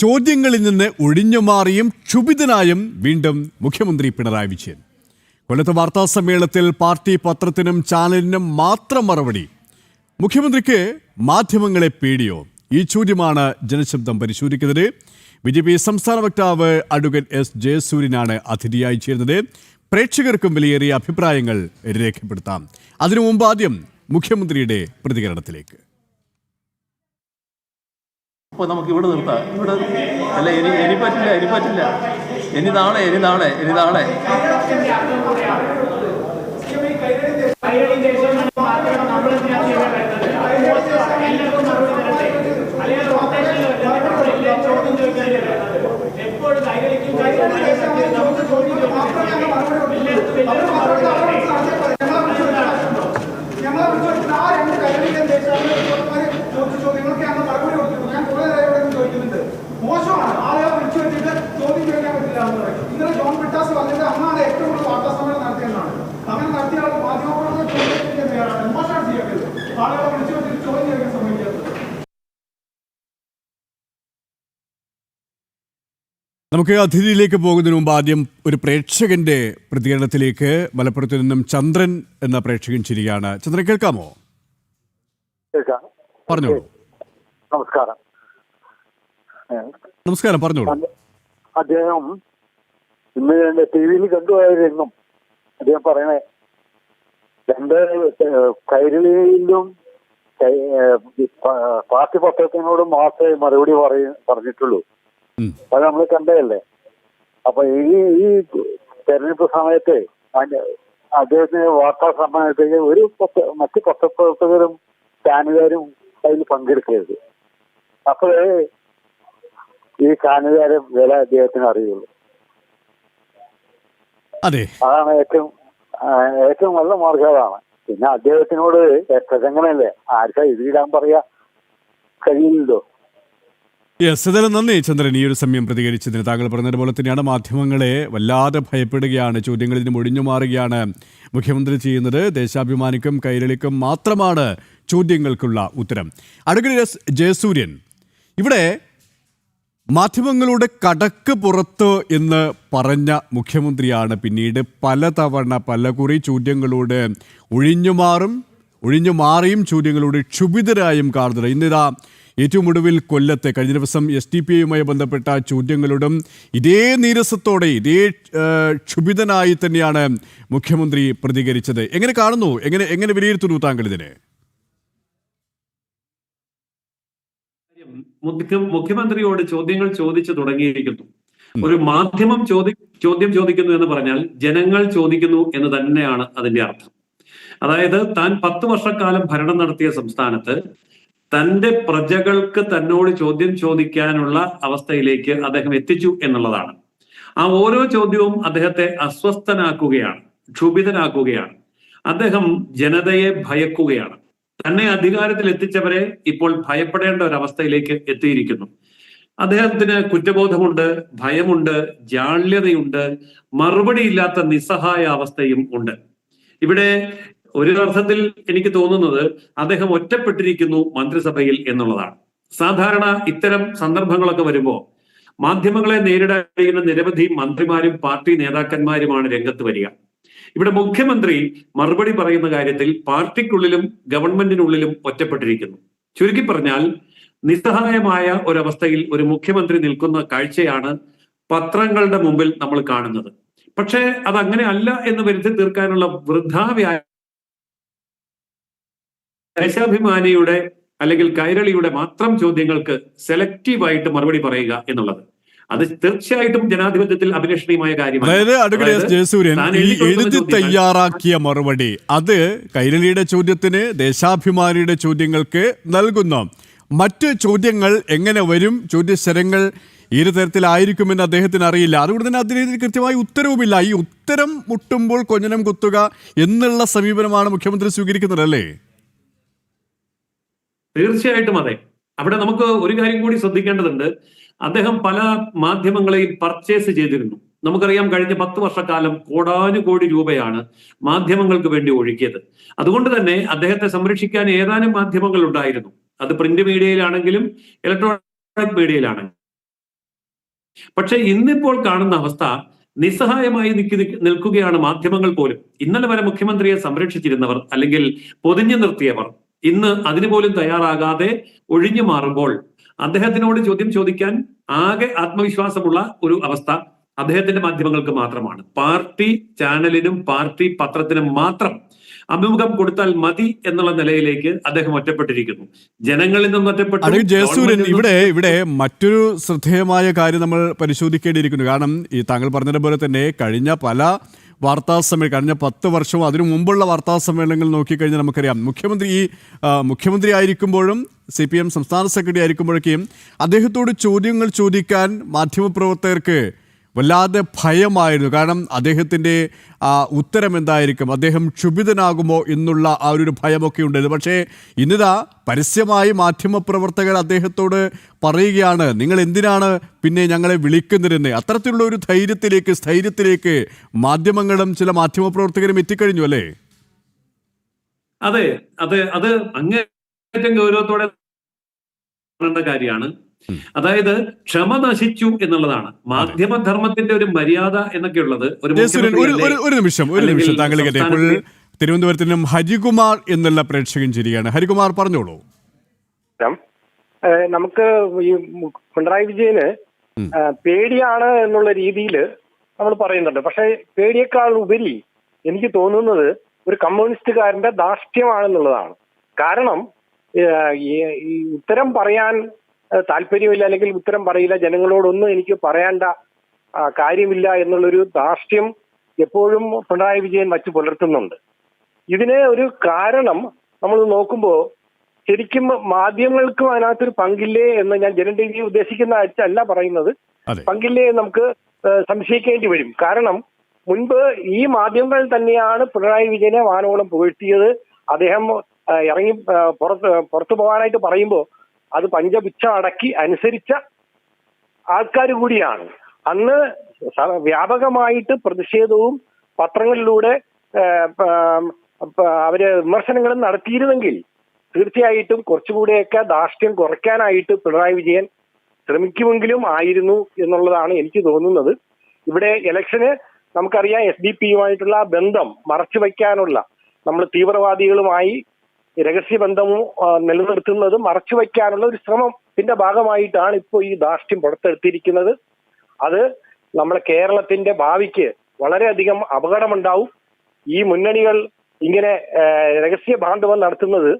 ചോദ്യങ്ങളിൽ നിന്ന് ഒഴിഞ്ഞുമാറിയും ക്ഷുഭിതനായും വീണ്ടും മുഖ്യമന്ത്രി പിണറായി വിജയൻ. കൊല്ലത്ത് വാർത്താ സമ്മേളനത്തിൽ പാർട്ടി പത്രത്തിനും ചാനലിനും മാത്രം മറുപടി. മുഖ്യമന്ത്രിക്ക് മാധ്യമങ്ങളെ പേടിയോ? ഈ ചോദ്യമാണ് ജനശബ്ദം പരിശോധിക്കുന്നത്. BJP സംസ്ഥാന വക്താവ് അഡ്വക്കേറ്റ് S. ജയസൂര്യനാണ് അതിഥിയായി ചേരുന്നത്. പ്രേക്ഷകർക്കും വിലയേറിയ അഭിപ്രായങ്ങൾ രേഖപ്പെടുത്താം. അതിനു മുമ്പ് ആദ്യം മുഖ്യമന്ത്രിയുടെ പ്രതികരണത്തിലേക്ക്. അപ്പോൾ നമുക്ക് ഇവിടെ നിർത്താം. ഇവിടെ അല്ല, ഇനി പറ്റില്ല. ഇനി നാളെ മോശമാണ്. ആളുകളെ വിളിച്ചു വെച്ചിട്ട് ചോദ്യം ചോദിക്കാൻ പറ്റില്ല എന്ന് പറയും. ഇന്നലെ ജോൺ ബ്രിട്ടാസ് പറഞ്ഞത് അന്നാണ് ഏറ്റവും കൂടുതൽ വാർത്താ സമ്മേളനം നടത്തിയെന്നാണ്. അങ്ങനെ നടത്തിയ ആൾ മാധ്യമപ്രവർത്തകർ ചോദ്യം തയ്യാറാണ്. മോശമാണ് ചെയ്യേണ്ടത്. ആളുകളെ വിളിച്ചു വെച്ചിട്ട് ചോദ്യം ചോദിക്കാൻ സമ്മതിക്കാത്തത്. നമുക്ക് അതിഥിയിലേക്ക് പോകുന്നതിന് മുമ്പ് ആദ്യം ഒരു പ്രേക്ഷകന്റെ പ്രതികരണത്തിലേക്ക്. മലപ്പുറത്ത് നിന്നും ചന്ദ്രൻ എന്ന പ്രേക്ഷകൻ ചിരിയാണ്. ചന്ദ്രൻ, കേൾക്കാമോ? പറഞ്ഞോളൂ. നമസ്കാരം, പറഞ്ഞോളൂ. അദ്ദേഹം ഇന്ന് TV കണ്ടുപോയതെന്നും അദ്ദേഹം പറയണേ രണ്ട് കൈരളിയിലും പാർട്ടി പത്രത്തിനോട് മാത്രമേ മറുപടി പറഞ്ഞിട്ടുള്ളൂ. അത് നമ്മൾ കണ്ടതല്ലേ. അപ്പൊ ഈ തെരഞ്ഞെടുപ്പ് സമയത്ത് അദ്ദേഹത്തിന് വാർത്താ സമ്മേളനത്തിൽ മറ്റ് പത്രപ്രവർത്തകരും ചാനലുകാരും അതിൽ പങ്കെടുക്കരുത്. അപ്പോഴേ ഈ ചാനലുകാരെ വില അദ്ദേഹത്തിന് അറിയുള്ളൂ. അതാണ് ഏറ്റവും നല്ല മാർഗം അതാണ്. പിന്നെ അദ്ദേഹത്തിനോട് പ്രസംഗമല്ലേ, ആർക്കാ ഇതിടാൻ പറയാ കഴിയില്ലല്ലോ. നന്ദി ചന്ദ്രൻ, ഈ ഒരു സമയം പ്രതികരിച്ചതിന്. താങ്കൾ പറഞ്ഞതുപോലെ തന്നെയാണ്, മാധ്യമങ്ങളെ വല്ലാതെ ഭയപ്പെടുകയാണ്, ചോദ്യങ്ങളിൽ നിന്നും ഒഴിഞ്ഞു മാറുകയാണ് മുഖ്യമന്ത്രി ചെയ്യുന്നത്. ദേശാഭിമാനിക്കും കൈരളിക്കും മാത്രമാണ് ചോദ്യങ്ങൾക്കുള്ള ഉത്തരം. Advocate S. ജയസൂര്യൻ, ഇവിടെ മാധ്യമങ്ങളുടെ കടക്ക് പുറത്ത് എന്ന് പറഞ്ഞ മുഖ്യമന്ത്രിയാണ് പിന്നീട് പലതവണ പലകുറി ചോദ്യങ്ങളോട് ഒഴിഞ്ഞു മാറിയും ചോദ്യങ്ങളോട് ക്ഷുഭിതരായും കാണുന്നത്. ഇന്നിതാ ഏറ്റവും ഒടുവിൽ കൊല്ലത്തെ കഴിഞ്ഞ ദിവസം SDPIയുമായി ബന്ധപ്പെട്ട ചോദ്യങ്ങളോടും ഇതേ നീരസത്തോടെ ഇതേ ക്ഷുഭിതനായി തന്നെയാണ് മുഖ്യമന്ത്രി പ്രതികരിച്ചത്. എങ്ങനെ കാണുന്നു, എങ്ങനെ വിലയിരുത്തുന്നു താങ്കൾ ഇതിനെ? മുഖ്യമന്ത്രിയോട് ചോദ്യങ്ങൾ ചോദിച്ചു തുടങ്ങിയിരിക്കുന്നു. ഒരു മാധ്യമം ചോദ്യം ചോദിക്കുന്നു എന്ന് പറഞ്ഞാൽ ജനങ്ങൾ ചോദിക്കുന്നു എന്ന് തന്നെയാണ് അതിന്റെ അർത്ഥം. അതായത് താൻ 10 വർഷക്കാലം ഭരണം നടത്തിയ സംസ്ഥാനത്ത് തന്റെ പ്രജകൾക്ക് തന്നോട് ചോദ്യം ചോദിക്കാനുള്ള അവസ്ഥയിലേക്ക് അദ്ദേഹം എത്തിച്ചു എന്നുള്ളതാണ്. ആ ഓരോ ചോദ്യവും അദ്ദേഹത്തെ അസ്വസ്ഥനാക്കുകയാണ്, ക്ഷുഭിതനാക്കുകയാണ്. അദ്ദേഹം ജനതയെ ഭയക്കുകയാണ്. തന്നെ അധികാരത്തിൽ എത്തിച്ചവരെ ഇപ്പോൾ ഭയപ്പെടേണ്ട ഒരവസ്ഥയിലേക്ക് എത്തിയിരിക്കുന്നു. അദ്ദേഹത്തിന് കുറ്റബോധമുണ്ട്, ഭയമുണ്ട്, ജാള്യതയുണ്ട്, മറുപടിയില്ലാത്ത നിസ്സഹായ അവസ്ഥയും ഉണ്ട്. ഇവിടെ ഒരു അർത്ഥത്തിൽ എനിക്ക് തോന്നുന്നത് അദ്ദേഹം ഒറ്റപ്പെട്ടിരിക്കുന്നു മന്ത്രിസഭയിൽ എന്നുള്ളതാണ്. സാധാരണ ഇത്തരം സന്ദർഭങ്ങളൊക്കെ വരുമ്പോൾ മാധ്യമങ്ങളെ നേരിടാൻ നിരവധി മന്ത്രിമാരും പാർട്ടി നേതാക്കന്മാരുമാണ് രംഗത്ത് വരിക. ഇവിടെ മുഖ്യമന്ത്രി മറുപടി പറയുന്ന കാര്യത്തിൽ പാർട്ടിക്കുള്ളിലും ഗവൺമെന്റിനുള്ളിലും ഒറ്റപ്പെട്ടിരിക്കുന്നു. ചുരുക്കി പറഞ്ഞാൽ നിസ്സഹായമായ ഒരവസ്ഥയിൽ ഒരു മുഖ്യമന്ത്രി നിൽക്കുന്ന കാഴ്ചയാണ് പത്രങ്ങളുടെ മുമ്പിൽ നമ്മൾ കാണുന്നത്. പക്ഷേ അതങ്ങനെ അല്ല എന്ന് വരുത്തി തീർക്കാനുള്ള ദേശാഭിമാനിയുടെ അല്ലെങ്കിൽ കൈരളിയുടെ മാത്രം ചോദ്യങ്ങൾക്ക് സെലക്റ്റീവായിട്ട് മറുപടി പറയുക എന്നുള്ളത് അത് തീർച്ചയായിട്ടും ജനാധിപത്യത്തിൽ അഭിലഷണീയമായ കാര്യമാണ്. അതായത് അഡ്വക്കേറ്റ് ജയസൂര്യൻ എഴുതി തയ്യാറാക്കിയ മറുപടി അത് കൈരളിയുടെ ചോദ്യത്തിന്, ദേശാഭിമാനിയുടെ ചോദ്യങ്ങൾക്ക് നൽകുന്നു. മറ്റ് ചോദ്യങ്ങൾ എങ്ങനെ വരും, ചോദ്യശരങ്ങൾ ഏത് തരത്തിലായിരിക്കുമെന്ന് അദ്ദേഹത്തിന് അറിയില്ല. അതുകൊണ്ട് തന്നെ അതിന് കൃത്യമായി ഉത്തരവുമില്ല. ഈ ഉത്തരം മുട്ടുമ്പോൾ കൊഞ്ഞനം കുത്തുക എന്നുള്ള സമീപനമാണ് മുഖ്യമന്ത്രി സ്വീകരിക്കുന്നത്, അല്ലേ? തീർച്ചയായിട്ടും അതെ. അവിടെ നമുക്ക് ഒരു കാര്യം കൂടി ശ്രദ്ധിക്കേണ്ടതുണ്ട്. അദ്ദേഹം പല മാധ്യമങ്ങളെയും പർച്ചേസ് ചെയ്തിരുന്നു. നമുക്കറിയാം, കഴിഞ്ഞ 10 വർഷക്കാലം കോടാനുകോടി രൂപയാണ് മാധ്യമങ്ങൾക്ക് വേണ്ടി ഒഴുക്കിയത്. അതുകൊണ്ട് തന്നെ അദ്ദേഹത്തെ സംരക്ഷിക്കാൻ ഏതാനും മാധ്യമങ്ങൾ ഉണ്ടായിരുന്നു. അത് പ്രിന്റ് മീഡിയയിലാണെങ്കിലും ഇലക്ട്രോണിക് മീഡിയയിലാണെങ്കിലും. പക്ഷെ ഇന്നിപ്പോൾ കാണുന്ന അവസ്ഥ നിസ്സഹായമായി നിൽക്കുകയാണ് മാധ്യമങ്ങൾ പോലും. ഇന്നലെ വരെ മുഖ്യമന്ത്രിയെ സംരക്ഷിച്ചിരുന്നവർ അല്ലെങ്കിൽ പൊതിഞ്ഞു നിർത്തിയവർ ഇന്ന് അതിനു പോലും തയ്യാറാകാതെ ഒഴിഞ്ഞു മാറുമ്പോൾ അദ്ദേഹത്തിനോട് ചോദ്യം ചോദിക്കാൻ ആകെ ആത്മവിശ്വാസമുള്ള ഒരു അവസ്ഥ അദ്ദേഹത്തിന്റെ മാധ്യമങ്ങൾക്ക് മാത്രമാണ്. പാർട്ടി ചാനലിനും പാർട്ടി പത്രത്തിനും മാത്രം അഭിമുഖം കൊടുത്താൽ മതി എന്നുള്ള നിലയിലേക്ക് അദ്ദേഹം ഒറ്റപ്പെട്ടിരിക്കുന്നു. ജനങ്ങളിൽ നിന്ന് ഒറ്റപ്പെട്ടു. ജയസൂര്യൻ, ഇവിടെ മറ്റൊരു ശ്രദ്ധേയമായ കാര്യം നമ്മൾ പരിശോധിക്കേണ്ടിയിരിക്കുന്നു. കാരണം ഈ താങ്കൾ പറഞ്ഞതുപോലെ തന്നെ കഴിഞ്ഞ പല വാർത്താ സമ്മേളനം, കഴിഞ്ഞ 10 വർഷവും അതിനു മുമ്പുള്ള വാർത്താ സമ്മേളനങ്ങൾ നോക്കിക്കഴിഞ്ഞാൽ നമുക്കറിയാം, മുഖ്യമന്ത്രി ആയിരിക്കുമ്പോഴും CPM സംസ്ഥാന സെക്രട്ടറി ആയിരിക്കുമ്പോഴൊക്കെയും അദ്ദേഹത്തോട് ചോദ്യങ്ങൾ ചോദിക്കാൻ മാധ്യമപ്രവർത്തകർക്ക് വല്ലാതെ ഭയമായിരുന്നു. കാരണം അദ്ദേഹത്തിൻ്റെ ഉത്തരം എന്തായിരിക്കും, അദ്ദേഹം ക്ഷുഭിതനാകുമോ എന്നുള്ള ആ ഒരു ഭയമൊക്കെ ഉണ്ടായിരുന്നു. പക്ഷേ ഇന്നിതാ പരസ്യമായി മാധ്യമപ്രവർത്തകർ അദ്ദേഹത്തോട് പറയുകയാണ്, നിങ്ങൾ എന്തിനാണ് പിന്നെ ഞങ്ങളെ വിളിക്കുന്നതെന്ന്. അത്തരത്തിലുള്ള ഒരു സ്ഥൈര്യത്തിലേക്ക് മാധ്യമങ്ങളും ചില മാധ്യമപ്രവർത്തകരും എത്തിക്കഴിഞ്ഞു അല്ലേ? അതെ, അത് അങ്ങേയറ്റം ഗൗരവത്തോടെ കാര്യമാണ്. അതായത് ക്ഷമ നശിച്ചു എന്നുള്ളതാണ് മാധ്യമധർമ്മത്തിന്റെ ഒരു മര്യാദ എന്നൊക്കെ ഉള്ളത്. ഒരു നിമിഷം താങ്കളെ ഇപ്പോൾ തിരുവനന്തപുരത്ത് നിന്നും ഹരികുമാർ എന്നുള്ള പ്രേക്ഷകൻ ശരിയാണ്. ഹരികുമാർ, പറഞ്ഞോളൂ. നമുക്ക് ഈ പിണറായി വിജയന് പേടിയാണ് എന്നുള്ള രീതിയിൽ നമ്മൾ പറയുന്നുണ്ട്. പക്ഷെ പേടിയേക്കാൾ ഉപരി എനിക്ക് തോന്നുന്നത് ഒരു കമ്മ്യൂണിസ്റ്റുകാരന്റെ ധാർഷ്ട്യമാണെന്നുള്ളതാണ്. കാരണം ഈ ഉത്തരം പറയാൻ താല്പര്യമില്ല, അല്ലെങ്കിൽ ഉത്തരം പറയില്ല, ജനങ്ങളോടൊന്നും എനിക്ക് പറയേണ്ട കാര്യമില്ല എന്നുള്ളൊരു ധാർഷ്ട്യം എപ്പോഴും പിണറായി വിജയൻ വച്ചു പുലർത്തുന്നുണ്ട്. ഇതിന് ഒരു കാരണം നമ്മൾ നോക്കുമ്പോൾ ശരിക്കും മാധ്യമങ്ങൾക്കും അതിനകത്തൊരു പങ്കില്ലേ എന്ന് ഞാൻ ജനം ടി വി ഉദ്ദേശിക്കുന്ന അല്ല പറയുന്നത്. പങ്കില്ലേ നമുക്ക് സംശയിക്കേണ്ടി വരും. കാരണം മുൻപ് ഈ മാധ്യമങ്ങൾ തന്നെയാണ് പിണറായി വിജയനെ വാനോളം പുകഴ്ത്തിയത്. അദ്ദേഹം ഇറങ്ങി പുറത്തു പോകാനായിട്ട് പറയുമ്പോൾ അത് പഞ്ചപുച്ഛം അടക്കി അനുസരിച്ച ആൾക്കാർ കൂടിയാണ്. അന്ന് വ്യാപകമായിട്ട് പ്രതിഷേധവും പത്രങ്ങളിലൂടെ അവര് വിമർശനങ്ങളും നടത്തിയിരുന്നെങ്കിൽ തീർച്ചയായിട്ടും കുറച്ചുകൂടെയൊക്കെ ധാർഷ്ട്യം കുറയ്ക്കാനായിട്ട് പിണറായി വിജയൻ ശ്രമിക്കുമെങ്കിലും ആയിരുന്നു എന്നുള്ളതാണ് എനിക്ക് തോന്നുന്നത്. ഇവിടെ ഇലക്ഷന് നമുക്കറിയാം SDP-യുമായിട്ടുള്ള ബന്ധം മറച്ചു വയ്ക്കാനുള്ള, നമ്മൾ തീവ്രവാദികളുമായി രഹസ്യബന്ധവും നിലനിർത്തുന്നത് മറച്ചു വയ്ക്കാനുള്ള ഒരു ശ്രമത്തിന്റെ ഭാഗമായിട്ടാണ് ഇപ്പോൾ ഈ ധാർഷ്ട്യം പുറത്തെടുത്തിരിക്കുന്നത്. അത് നമ്മുടെ കേരളത്തിന്റെ ഭാവിക്ക് വളരെയധികം അപകടമുണ്ടാവും. ഈ മുന്നണികൾ ഇങ്ങനെ രഹസ്യ ബാന്ധവം നടത്തുന്നത്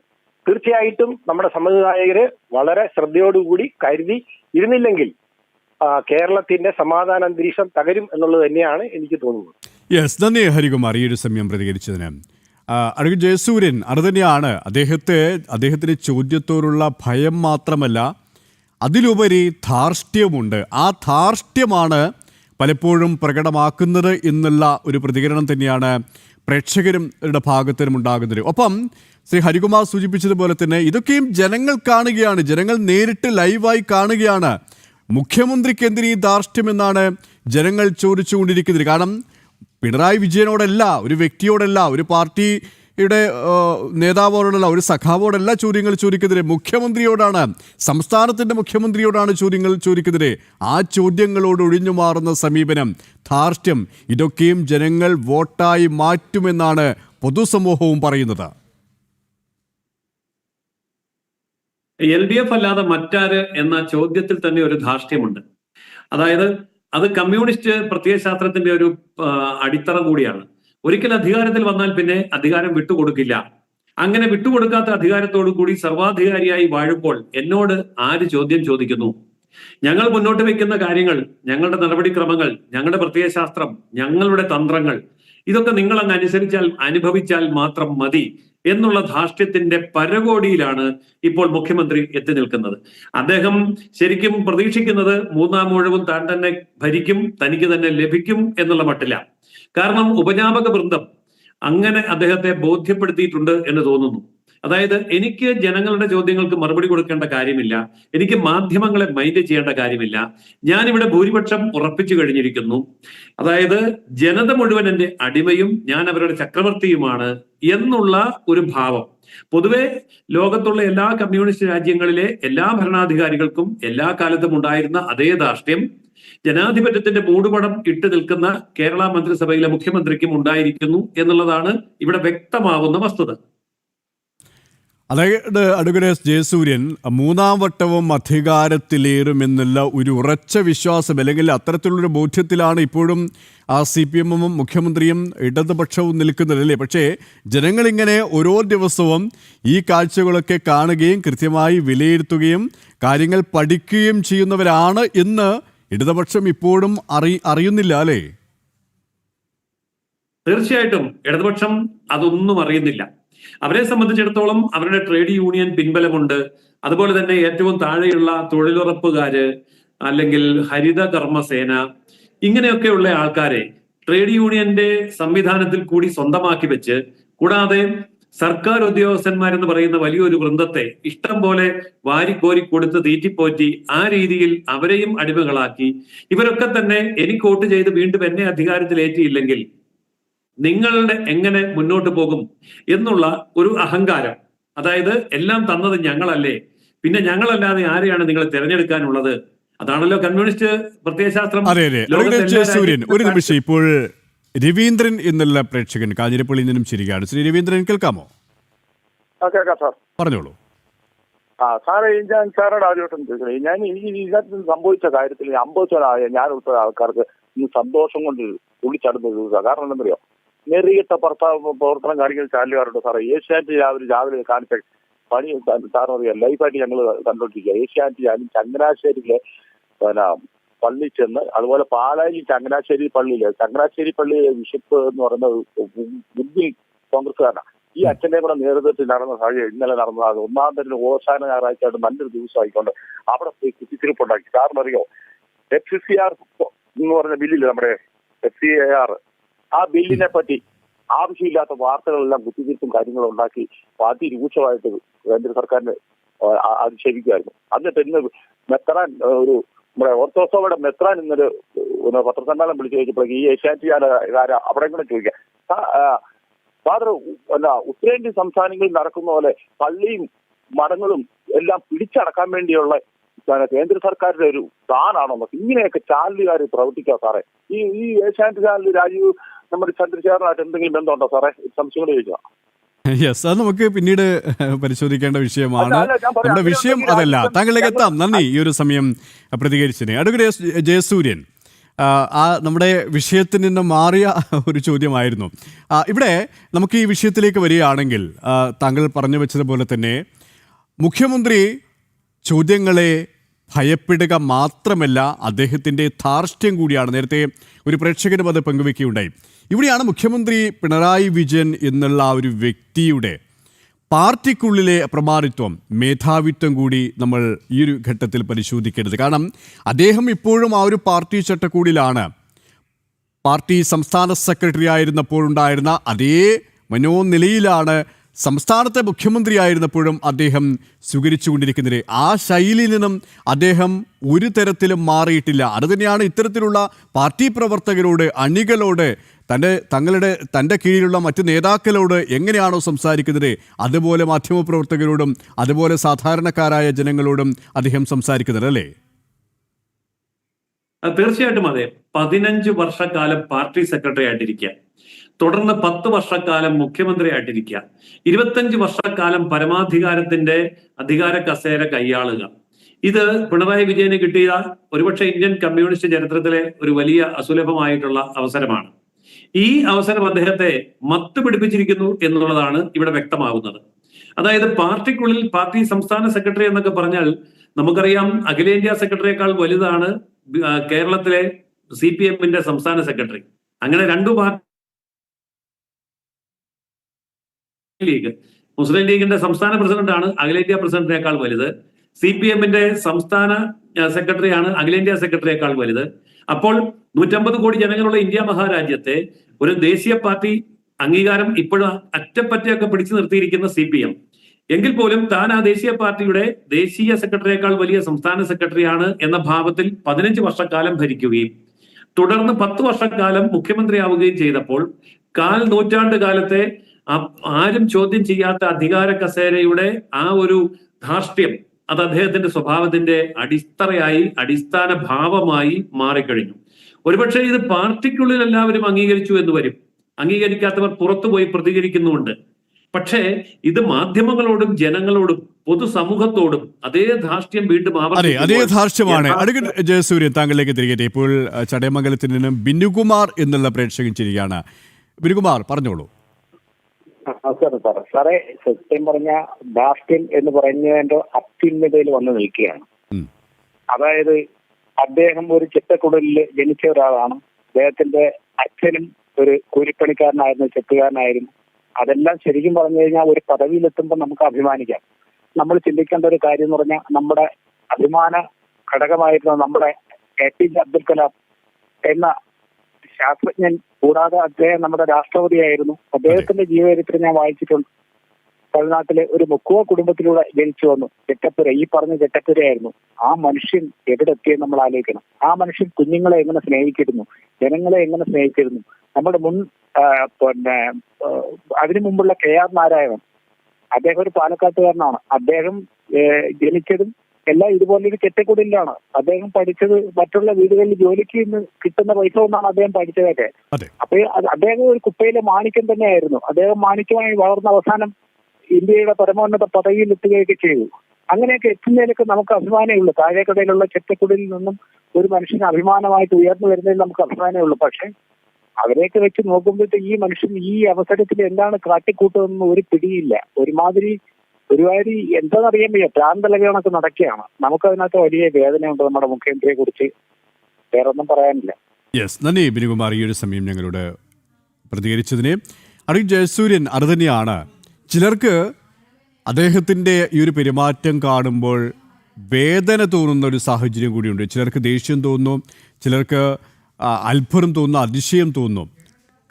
തീർച്ചയായിട്ടും നമ്മുടെ സമുദായകര് വളരെ ശ്രദ്ധയോടുകൂടി കരുതി ഇരുന്നില്ലെങ്കിൽ കേരളത്തിന്റെ സമാധാന അന്തരീക്ഷം തകരും എന്നുള്ളത് തന്നെയാണ് എനിക്ക് തോന്നുന്നത്. യെസ്, നന്ദി ഹരികുമാർ ഈ ഒരു സമയം പ്രതികരിച്ചതിന്. അഡ്വക്കേറ്റ് ജയസൂര്യൻ, അത് തന്നെയാണ് അദ്ദേഹത്തിന് ചോദ്യത്തോടുള്ള ഭയം മാത്രമല്ല, അതിലുപരി ധാർഷ്ട്യമുണ്ട്. ആ ധാർഷ്ട്യമാണ് പലപ്പോഴും പ്രകടമാക്കുന്നത് എന്നുള്ള ഒരു പ്രതികരണം തന്നെയാണ് പ്രേക്ഷകരുടെ ഭാഗത്തിനും ഉണ്ടാകുന്നത്. ഒപ്പം ശ്രീ ഹരികുമാർ സൂചിപ്പിച്ചതുപോലെ തന്നെ ഇതൊക്കെയും ജനങ്ങൾ കാണുകയാണ്, ജനങ്ങൾ നേരിട്ട് ലൈവായി കാണുകയാണ്. മുഖ്യമന്ത്രിക്ക് എന്തിനീ ധാർഷ്ട്യമെന്നാണ് ജനങ്ങൾ ചോദിച്ചുകൊണ്ടിരിക്കുന്നത്. കാരണം പിണറായി വിജയനോടല്ല, ഒരു വ്യക്തിയോടല്ല, ഒരു പാർട്ടിയുടെ നേതാവോടല്ല, ഒരു സഖാവോടല്ല ചോദ്യങ്ങൾ ചോദിക്കുന്നത്, മുഖ്യമന്ത്രിയോടാണ്, സംസ്ഥാനത്തിൻ്റെ മുഖ്യമന്ത്രിയോടാണ് ചോദ്യങ്ങൾ ചോദിക്കുന്നത്. ആ ചോദ്യങ്ങളോട് ഒഴിഞ്ഞു മാറുന്ന സമീപനം, ധാർഷ്ട്യം, ഇതൊക്കെയും ജനങ്ങൾ വോട്ടായി മാറ്റുമെന്നാണ് പൊതുസമൂഹവും പറയുന്നത്. LDF അല്ലാതെ മറ്റാര് എന്ന ചോദ്യത്തിൽ തന്നെ ഒരു ധാർഷ്ട്യമുണ്ട്. അതായത് അത് കമ്മ്യൂണിസ്റ്റ് പ്രത്യയശാസ്ത്രത്തിന്റെ ഒരു അടിത്തറ കൂടിയാണ്. ഒരിക്കൽ അധികാരത്തിൽ വന്നാൽ പിന്നെ അധികാരം വിട്ടുകൊടുക്കില്ല. അങ്ങനെ വിട്ടുകൊടുക്കാത്ത അധികാരത്തോടു കൂടി സർവാധികാരിയായി വാഴുമ്പോൾ എന്നോട് ആര് ചോദ്യം ചോദിക്കുന്നു? ഞങ്ങൾ മുന്നോട്ട് വെക്കുന്ന കാര്യങ്ങൾ, ഞങ്ങളുടെ നടപടിക്രമങ്ങൾ, ഞങ്ങളുടെ പ്രത്യയശാസ്ത്രം, ഞങ്ങളുടെ തന്ത്രങ്ങൾ, ഇതൊക്കെ നിങ്ങൾ അങ്ങ് അനുഭവിച്ചാൽ മാത്രം മതി എന്നുള്ള ധാർഷ്ട്യത്തിന്റെ പരകോടിയിലാണ് ഇപ്പോൾ മുഖ്യമന്ത്രി എത്തി നിൽക്കുന്നത്. അദ്ദേഹം ശരിക്കും പ്രതീക്ഷിക്കുന്നത് മൂന്നാം ഊഴവും താൻ തന്നെ ഭരിക്കും, തനിക്ക് തന്നെ ലഭിക്കും എന്നുള്ള മട്ടില്ല. കാരണം ഉപജാപക വൃന്ദം അങ്ങനെ അദ്ദേഹത്തെ ബോധ്യപ്പെടുത്തിയിട്ടുണ്ട് എന്ന് തോന്നുന്നു. അതായത് എനിക്ക് ജനങ്ങളുടെ ചോദ്യങ്ങൾക്ക് മറുപടി കൊടുക്കേണ്ട കാര്യമില്ല, എനിക്ക് മാധ്യമങ്ങളെ മൈൻഡ് ചെയ്യേണ്ട കാര്യമില്ല, ഞാനിവിടെ ഭൂരിപക്ഷം ഉറപ്പിച്ചു കഴിഞ്ഞിരിക്കുന്നു. അതായത് ജനത മുഴുവൻ എൻ്റെ അടിമയും ഞാൻ അവരുടെ ചക്രവർത്തിയുമാണ് എന്നുള്ള ഒരു ഭാവം പൊതുവെ ലോകത്തുള്ള എല്ലാ കമ്മ്യൂണിസ്റ്റ് രാജ്യങ്ങളിലെ എല്ലാ ഭരണാധികാരികൾക്കും എല്ലാ കാലത്തും ഉണ്ടായിരുന്ന അതേ ധാർഷ്ട്യം ജനാധിപത്യത്തിന്റെ മൂടുപടം ഇട്ട് നിൽക്കുന്ന കേരള മന്ത്രിസഭയിലെ മുഖ്യമന്ത്രിക്കും ഉണ്ടായിരിക്കുന്നു എന്നുള്ളതാണ് ഇവിടെ വ്യക്തമാവുന്ന വസ്തുത. അതായത് അഡ്വക്കേറ്റ് ജയസൂര്യൻ മൂന്നാം വട്ടവും അധികാരത്തിലേറുമെന്നുള്ള ഒരു ഉറച്ച വിശ്വാസം അല്ലെങ്കിൽ അത്തരത്തിലുള്ളൊരു ബോധ്യത്തിലാണ് ഇപ്പോഴും ആ CPM-ഉം മുഖ്യമന്ത്രിയും ഇടതുപക്ഷവും നിൽക്കുന്നത് അല്ലേ? പക്ഷേ ജനങ്ങളിങ്ങനെ ഓരോ ദിവസവും ഈ കാഴ്ചകളൊക്കെ കാണുകയും കൃത്യമായി വിലയിരുത്തുകയും കാര്യങ്ങൾ പഠിക്കുകയും ചെയ്യുന്നവരാണ് എന്ന് ഇടതുപക്ഷം ഇപ്പോഴും അറിയുന്നില്ല അല്ലേ? തീർച്ചയായിട്ടും ഇടതുപക്ഷം അതൊന്നും അറിയുന്നില്ല. അവരെ സംബന്ധിച്ചിടത്തോളം അവരുടെ ട്രേഡ് യൂണിയൻ പിൻബലമുണ്ട്. അതുപോലെ തന്നെ ഏറ്റവും താഴെയുള്ള തൊഴിലുറപ്പുകാര്, അല്ലെങ്കിൽ ഹരിത കർമ്മസേന, ഇങ്ങനെയൊക്കെയുള്ള ആൾക്കാരെ ട്രേഡ് യൂണിയന്റെ സംവിധാനത്തിൽ കൂടി സ്വന്തമാക്കി വെച്ച്, കൂടാതെ സർക്കാർ ഉദ്യോഗസ്ഥന്മാരെന്ന് പറയുന്ന വലിയൊരു വൃന്ദത്തെ ഇഷ്ടം പോലെ വാരിക്കോരി കൊടുത്ത് തീറ്റിപ്പോറ്റി ആ രീതിയിൽ അവരെയും അടിമകളാക്കി, ഇവരൊക്കെ തന്നെ എനിക്ക് വോട്ട് ചെയ്ത് വീണ്ടും എന്നെ അധികാരത്തിലേറ്റിയില്ലെങ്കിൽ നിങ്ങളുടെ എങ്ങനെ മുന്നോട്ട് പോകും എന്നുള്ള ഒരു അഹങ്കാരം. അതായത് എല്ലാം തന്നത് ഞങ്ങളല്ലേ, പിന്നെ ഞങ്ങളല്ലാതെ ആരെയാണ് നിങ്ങൾ തിരഞ്ഞെടുക്കാനുള്ളത്? അതാണല്ലോ കമ്മ്യൂണിസ്റ്റ് പ്രത്യയശാസ്ത്രം. സൂര്യൻ, ഒരു നിമിഷം. ഇപ്പോൾ രവീന്ദ്രൻ എന്നുള്ള പ്രേക്ഷകൻ കാഞ്ഞിരപ്പള്ളിയിൽ നിന്നും ചിരിക്കുകയാണ്. ശ്രീ രവീന്ദ്രൻ, കേൾക്കാമോ? കേൾക്കാം സാർ, പറഞ്ഞോളൂ. സാറേ, ഞാൻ സാറോട് ആദ്യമായിട്ടും ചോദിക്കുന്നത്, ഞാൻ ഇതിനകത്ത് സംഭവിച്ച കാര്യത്തിൽ 50 ഞാൻ ഉൾപ്പെടെ ആൾക്കാർക്ക് ഈ സന്തോഷം കൊണ്ട് തുള്ളിച്ചാടുന്ന ദിവസമാണ്. കാരണം എന്താണെന്നറിയോ? നെറിയിട്ട പ്രവർത്തനം കാണിക്കുന്ന ചാനലുകാരുണ്ട് സാറേ. ഏഷ്യാനെറ്റ് രാവിലെ കാണിച്ച പണി സാറിനറിയാം, ലൈഫായിട്ട് ഞങ്ങൾ കണ്ടോണ്ടിരിക്കുക. ഏഷ്യാനെറ്റ് ഞാനും ചങ്ങനാശ്ശേരിയിലെ പള്ളി ചെന്ന്, അതുപോലെ പാലായിൽ ചങ്ങനാശ്ശേരി പള്ളിയിലെ ബിഷപ്പ് എന്ന് പറയുന്ന മുസ്ലിം കോൺഗ്രസ്സുകാരനാണ്. ഈ അച്ഛനെ കൂടെ നേതൃത്വത്തിൽ നടന്ന സാഹചര്യം ഇന്നലെ നടന്നതാണ്. ഒന്നാം തരം ഓശാന ഞായറാഴ്ചയായിട്ട് നല്ലൊരു ദിവസമായിക്കൊണ്ട് അവിടെ കുത്തിത്തിരിപ്പുണ്ടാക്കി. സാറിനറിയോ, FCR എന്ന് പറഞ്ഞ ബില്ലില്, നമ്മുടെ FCAR, ആ ബില്ലിനെ പറ്റി ആവശ്യമില്ലാത്ത വാർത്തകളെല്ലാം കുത്തിത്തിരിപ്പും കാര്യങ്ങളും ഉണ്ടാക്കി അതിരൂക്ഷമായിട്ട് കേന്ദ്ര സർക്കാരിന് അധിക്ഷേപിക്കുമായിരുന്നു. എന്നിട്ട് ഇന്ന് മെത്രാൻ, ഒരു നമ്മുടെ ഓർത്തോസോയുടെ മെത്രാൻ ഇന്നൊരു പത്രസമ്മേളനം വിളിച്ചു ചോദിച്ചപ്പോഴേക്ക് ഈ ഏഷ്യാനെറ്റുകാരെ അവിടെ കൂടെ ചോദിക്കാം, ഫാദർ ഉത്തരേന്ത്യൻ സംസ്ഥാനങ്ങളിൽ നടക്കുന്ന പോലെ പള്ളിയും മഠങ്ങളും എല്ലാം പിടിച്ചടക്കാൻ വേണ്ടിയുള്ള കേന്ദ്ര സർക്കാരിന്റെ ഒരു പ്ലാനാണോ? ഇങ്ങനെയൊക്കെ ചാനലുകാർ പ്രവർത്തിക്കാം സാറേ. ഈ ഏഷ്യാനെറ്റ് ചാനൽ രാജീവ് നമ്മുടെ ചന്ദ്രശേഖരനായിട്ട് എന്തെങ്കിലും ബന്ധമുണ്ടോ സാറേ? സംശയം കൊണ്ട് ചോദിക്കുക. യെസ്, അത് നമുക്ക് പിന്നീട് പരിശോധിക്കേണ്ട വിഷയമാണ്. നമ്മുടെ വിഷയം അതല്ല. താങ്കളിലേക്ക് എത്താം. നന്ദി ഈ ഒരു സമയം പ്രതികരിച്ചതിന്. അഡ്വക്കേറ്റ് ജയസൂര്യൻ, നമ്മുടെ വിഷയത്തിൽ നിന്ന് മാറിയ ഒരു ചോദ്യമായിരുന്നു. ഇവിടെ നമുക്ക് ഈ വിഷയത്തിലേക്ക് വരികയാണെങ്കിൽ, താങ്കൾ പറഞ്ഞു വെച്ചതുപോലെ തന്നെ മുഖ്യമന്ത്രി ചോദ്യങ്ങളെ ഭയപ്പെടുക മാത്രമല്ല, അദ്ദേഹത്തിൻ്റെ ധാർഷ്ട്യം കൂടിയാണ്. നേരത്തെ ഒരു പ്രേക്ഷകനും അത് പങ്കുവെക്കുകയുണ്ടായി. ഇവിടെയാണ് മുഖ്യമന്ത്രി പിണറായി വിജയൻ എന്നുള്ള ആ ഒരു വ്യക്തിയുടെ പാർട്ടിക്കുള്ളിലെ പ്രമാണിത്വം, മേധാവിത്വം കൂടി നമ്മൾ ഈ ഒരു ഘട്ടത്തിൽ പരിശോധിക്കരുത്. കാരണം അദ്ദേഹം ഇപ്പോഴും ആ ഒരു പാർട്ടി ചട്ടക്കൂടിലാണ്. പാർട്ടി സംസ്ഥാന സെക്രട്ടറി ആയിരുന്നപ്പോഴുണ്ടായിരുന്ന അതേ മനോനിലയിലാണ് സംസ്ഥാനത്തെ മുഖ്യമന്ത്രിയായിരുന്നപ്പോഴും അദ്ദേഹം സ്വീകരിച്ചുകൊണ്ടിരിക്കുന്നത്. ആ ശൈലിയിൽ നിന്നും അദ്ദേഹം ഒരു തരത്തിലും മാറിയിട്ടില്ല. അതുതന്നെയാണ് ഇത്തരത്തിലുള്ള പാർട്ടി പ്രവർത്തകരോട്, അണികളോട്, തൻ്റെ കീഴിലുള്ള മറ്റ് നേതാക്കളോട് എങ്ങനെയാണോ സംസാരിക്കുന്നത്, അതുപോലെ മാധ്യമപ്രവർത്തകരോടും അതുപോലെ സാധാരണക്കാരായ ജനങ്ങളോടും അദ്ദേഹം സംസാരിക്കുന്നത് അല്ലേ? തീർച്ചയായിട്ടും അതെ. 15 വർഷക്കാലം പാർട്ടി സെക്രട്ടറി ആയിട്ടിരിക്കുക, തുടർന്ന് 10 വർഷക്കാലം മുഖ്യമന്ത്രി ആയിട്ടിരിക്കുക, 25 വർഷക്കാലം പരമാധികാരത്തിന്റെ അധികാര കസേര കൈയാളുക. ഇത് പിണറായി വിജയന് കിട്ടിയ ഒരുപക്ഷെ ഇന്ത്യൻ കമ്മ്യൂണിസ്റ്റ് ചരിത്രത്തിലെ ഒരു വലിയ അസുലഭമായിട്ടുള്ള അവസരമാണ്. ഈ അവസരം അദ്ദേഹത്തെ മത്ത് പിടിപ്പിച്ചിരിക്കുന്നു എന്നുള്ളതാണ് ഇവിടെ വ്യക്തമാകുന്നത്. അതായത് പാർട്ടിക്കുള്ളിൽ പാർട്ടി സംസ്ഥാന സെക്രട്ടറി എന്നൊക്കെ പറഞ്ഞാൽ നമുക്കറിയാം, അഖിലേന്ത്യാ സെക്രട്ടറിയേക്കാൾ വലുതാണ് കേരളത്തിലെ CPM-ന്റെ സംസ്ഥാന സെക്രട്ടറി. അങ്ങനെ രണ്ടു പാർട്ടി ലീഗ്, മുസ്ലിം ലീഗിന്റെ സംസ്ഥാന പ്രസിഡന്റാണ് അഖിലേന്ത്യാ പ്രസിഡന്റിനേക്കാൾ വലുത്. CPM-ന്റെ സംസ്ഥാന സെക്രട്ടറിയാണ് അഖിലേന്ത്യാ സെക്രട്ടറിയേക്കാൾ വലുത്. അപ്പോൾ 150 കോടി ജനങ്ങളുള്ള ഇന്ത്യ മഹാരാജ്യത്തെ ഒരു ദേശീയ പാർട്ടി അംഗീകാരം ഇപ്പോഴും അറ്റപ്പറ്റയൊക്കെ പിടിച്ചു നിർത്തിയിരിക്കുന്ന CPM എങ്കിൽ പോലും താൻ ആ ദേശീയ പാർട്ടിയുടെ ദേശീയ സെക്രട്ടറിയേക്കാൾ വലിയ സംസ്ഥാന സെക്രട്ടറിയാണ് എന്ന ഭാവത്തിൽ 15 വർഷക്കാലം ഭരിക്കുകയും തുടർന്ന് 10 വർഷക്കാലം മുഖ്യമന്ത്രിയാവുകയും ചെയ്തപ്പോൾ 1/4 നൂറ്റാണ്ട് കാലത്തെ ആരും ചോദ്യം ചെയ്യാത്ത അധികാര കസേരയുടെ ആ ഒരു ധാർഷ്ട്യം അത് അദ്ദേഹത്തിന്റെ സ്വഭാവത്തിന്റെ അടിസ്ഥാന ഭാവമായി മാറിക്കഴിഞ്ഞു. ഒരുപക്ഷെ ഇത് പാർട്ടിക്കുള്ളിൽ എല്ലാവരും അംഗീകരിച്ചു എന്ന് വരും, അംഗീകരിക്കാത്തവർ പുറത്തുപോയി പ്രതികരിക്കുന്നുമുണ്ട്. പക്ഷേ ഇത് മാധ്യമങ്ങളോടും ജനങ്ങളോടും പൊതുസമൂഹത്തോടും അതേ ധാർഷ്ട്യം വീണ്ടും അതേ ധാർഷ്ട്യമാണ്. അഡ്വക്കേറ്റ് ജയസൂര്യൻ, താങ്കളിലേക്ക് തിരികെ. ഇപ്പോൾ ചടയമംഗലത്തിൽ നിന്നും ബിനുകുമാർ എന്നുള്ള പ്രേക്ഷകൻ ചിരിയാണ്. ബിനുകുമാർ, പറഞ്ഞോളൂ. സാറേ, സത്യം പറഞ്ഞ ധാർഷ്ട്യം എന്ന് പറഞ്ഞതിന്റെ അത്യുന്നതയിൽ വന്ന് നിൽക്കുകയാണ്. അതായത് അദ്ദേഹം ഒരു ചെത്തക്കുടലിൽ ജനിച്ച ഒരാളാണ്. അദ്ദേഹത്തിന്റെ അച്ഛനും ഒരു കൂലിപ്പണിക്കാരനായിരുന്നു, ചെത്തുകാരനായിരുന്നു. അതെല്ലാം ശരിക്കും പറഞ്ഞു കഴിഞ്ഞാൽ ഒരു പദവിയിലെത്തുമ്പോൾ നമുക്ക് അഭിമാനിക്കാം. നമ്മൾ ചിന്തിക്കേണ്ട ഒരു കാര്യം എന്ന് പറഞ്ഞാൽ നമ്മുടെ അഭിമാന ഘടകമായിരുന്ന നമ്മുടെ APJ അബ്ദുൽ കലാം എന്ന ശാസ്ത്രജ്ഞൻ, കൂടാതെ അദ്ദേഹം നമ്മുടെ രാഷ്ട്രപതിയായിരുന്നു. അദ്ദേഹത്തിന്റെ ജീവചരിത്രം ഞാൻ വായിച്ചിട്ടുണ്ട്. തമിഴ്നാട്ടിലെ ഒരു മുക്കുവ കുടുംബത്തിലൂടെ ജനിച്ചു വന്നു. ചെറ്റപ്പുര, ഈ പറഞ്ഞ ചെറ്റപ്പുരയായിരുന്നു. ആ മനുഷ്യൻ എവിടെ എത്തിയെന്ന് നമ്മൾ ആലോചിക്കണം. ആ മനുഷ്യൻ കുഞ്ഞുങ്ങളെ എങ്ങനെ സ്നേഹിച്ചിരുന്നു, ജനങ്ങളെ എങ്ങനെ സ്നേഹിച്ചിരുന്നു. നമ്മുടെ മുൻ അതിനു മുമ്പുള്ള KR നാരായണൻ, അദ്ദേഹം ഒരു പാലക്കാട്ടുകാരനാണ്. അദ്ദേഹം ജനിച്ചതും എല്ലാം ഇതുപോലൊരു ചെറ്റക്കുടലിലാണ്. അദ്ദേഹം പഠിച്ചത് മറ്റുള്ള വീടുകളിൽ ജോലിക്ക് ഇന്ന് കിട്ടുന്ന പൈസ കൊണ്ടാണ് അദ്ദേഹം പഠിച്ചതൊക്കെ. അപ്പൊ അദ്ദേഹം ഒരു കുപ്പയിലെ മാണിക്യം തന്നെയായിരുന്നു. അദ്ദേഹം മാണിക്യമായി വളർന്ന അവസാനം ഇന്ത്യയുടെ പരമോന്നത പദവിയിൽ എത്തുകയൊക്കെ ചെയ്തു. അങ്ങനെയൊക്കെ എത്തുന്നതിലൊക്കെ നമുക്ക് അഭിമാനമേ ഉള്ളൂ. താഴേക്കടയിലുള്ള ചെറ്റക്കുടലിൽ നിന്നും ഒരു മനുഷ്യന് അഭിമാനമായിട്ട് ഉയർന്നു വരുന്നതിൽ നമുക്ക് അഭിമാനമേ ഉള്ളൂ. പക്ഷെ അവരെയൊക്കെ വെച്ച് നോക്കുമ്പോഴത്തേക്ക് ഈ മനുഷ്യൻ ഈ അവസരത്തിൽ എന്താണ് കാട്ടിക്കൂട്ടുന്നതെന്ന് ഒരു പിടിയില്ല. ഒരുമാതിരി എന്താണെന്നറിയാൻ വയ്യ, പ്രാന്തലകണക്ക് നടക്കുകയാണ്. നമുക്കതിനകത്ത് വലിയ വേദനയുണ്ട് നമ്മുടെ മുഖ്യമന്ത്രിയെ കുറിച്ച്. വേറൊന്നും പറയാനില്ല. നന്ദി ബിനുകുമാർ, ഈ ഒരു സമയം ഞങ്ങളോട് പ്രതികരിച്ചതിന്. അഡ്വക്കേറ്റ് ജയസൂര്യൻ, അത് തന്നെയാണ്. ചിലർക്ക് അദ്ദേഹത്തിൻ്റെ ഈ ഒരു പെരുമാറ്റം കാണുമ്പോൾ വേദന തോന്നുന്ന ഒരു സാഹചര്യം കൂടിയുണ്ട്. ചിലർക്ക് ദേഷ്യം തോന്നുന്നു, ചിലർക്ക് അത്ഭുതം തോന്നുന്നു, അതിശയം തോന്നുന്നു.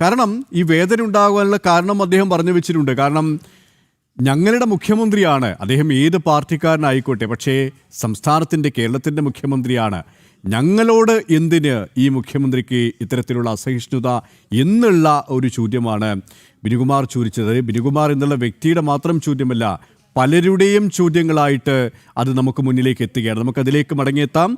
കാരണം ഈ വേദന ഉണ്ടാകാനുള്ള കാരണം അദ്ദേഹം പറഞ്ഞു വെച്ചിട്ടുണ്ട്. കാരണം ഞങ്ങളുടെ മുഖ്യമന്ത്രിയാണ് അദ്ദേഹം, ഏത് പാർട്ടിക്കാരനായിക്കോട്ടെ, പക്ഷേ സംസ്ഥാനത്തിൻ്റെ, കേരളത്തിൻ്റെ മുഖ്യമന്ത്രിയാണ്. ഞങ്ങളോട് എന്തിന് ഈ മുഖ്യമന്ത്രിക്ക് ഇത്തരത്തിലുള്ള അസഹിഷ്ണുത എന്നുള്ള ഒരു ചോദ്യമാണ് ബിനുകുമാർ ചോദിച്ചത്. ബിനുകുമാർ എന്നുള്ള വ്യക്തിയുടെ മാത്രം ചോദ്യമല്ല, പലരുടെയും ചോദ്യങ്ങളായിട്ട് അത് നമുക്ക് മുന്നിലേക്ക് എത്തുകയാണ്. നമുക്കതിലേക്ക് മടങ്ങിയെത്താം.